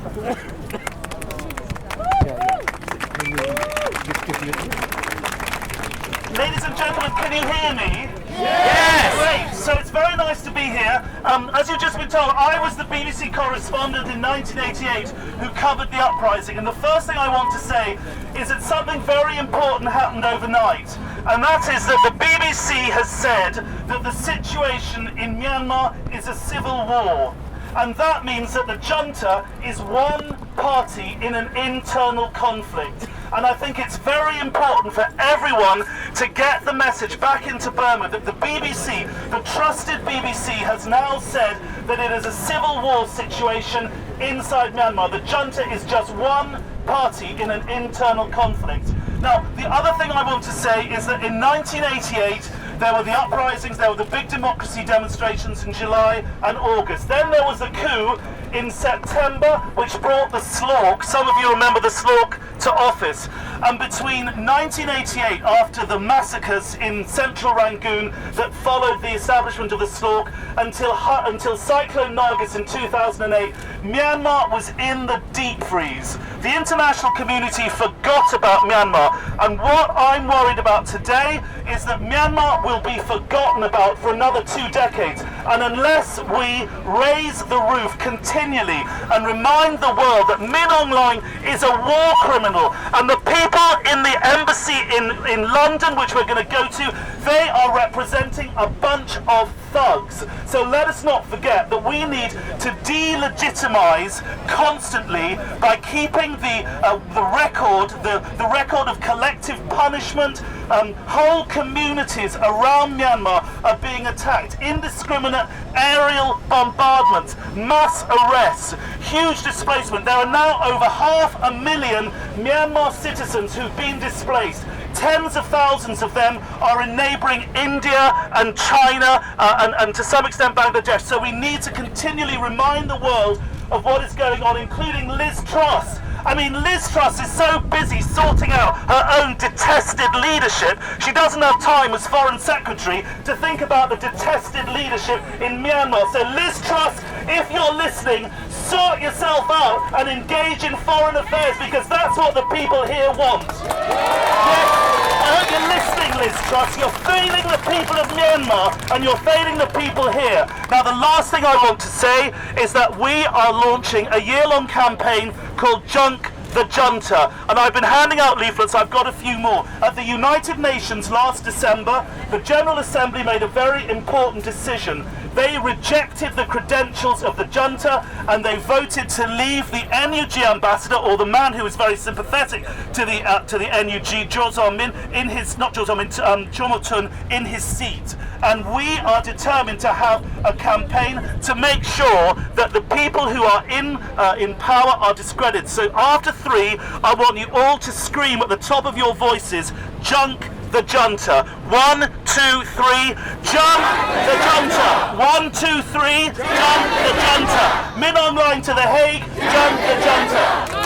Ladies and gentlemen, can you hear me? Yes! Great, so it's very nice to be here. As you've just been told, I was the BBC correspondent in 1988 who covered the uprising, and the first thing I want to say is that something very important happened overnight, and that is that the BBC has said that the situation in Myanmar is a civil war. And that means that the junta is one party in an internal conflict. And I think it's very important for everyone to get the message back into Burma that the BBC, the trusted BBC, has now said that it is a civil war situation inside Myanmar. The junta is just one party in an internal conflict. Now, the other thing I want to say is that in 1988, there were the uprisings, there were the big democracy demonstrations in July and August. Then there was the coup in September, which brought the SLORC, some of you remember the SLORC, to office. And between 1988, after the massacres in central Rangoon that followed the establishment of the SLORC, until Cyclone Nargis in 2008, Myanmar was in the deep freeze. The international community forgot about Myanmar. And what I'm worried about today is that Myanmar will be forgotten about for another 2 decades. And unless we raise the roof continually and remind the world that Min Aung Hlaing is a war criminal, and the people in the embassy in London, which we're going to go to, they are representing a bunch of thugs. So let us not forget that we need to delegitimize constantly by keeping the record of collective punishment. Whole communities around Myanmar are being attacked. Indiscriminate aerial bombardments, mass arrests, huge displacement. There are now over 500,000 Myanmar citizens who've been displaced. Tens of thousands of them are in neighbouring India and China and to some extent Bangladesh. So we need to continually remind the world of what is going on, including Liz Truss. I mean, Liz Truss is so busy sorting out her own detested leadership, she doesn't have time as Foreign Secretary to think about the detested leadership in Myanmar. So Liz Truss, if you're listening, sort yourself out and engage in foreign affairs, because that's what the people here want. Yes, I hope you're listening, Liz Truss. You're failing the people of Myanmar and you're failing the people here. Now, the last thing I want to say is that we are launching a year-long campaign called Junk the Junta, and I've been handing out leaflets. I've got a few more. At the United Nations last December, the General Assembly made a very important decision. They rejected the credentials of the junta and they voted to leave the NUG ambassador, or the man who is very sympathetic to the NUG, Chomotun, in his seat. And we are determined to have a campaign to make sure that the people who are in power are discredited. So after 3, I want you all to scream at the top of your voices, Junk the Junta. 1, 2, 3, Junk the Junta. 1, 2, 3, Junk the Junta. Min Aung Hlaing to The Hague, Junk the Junta.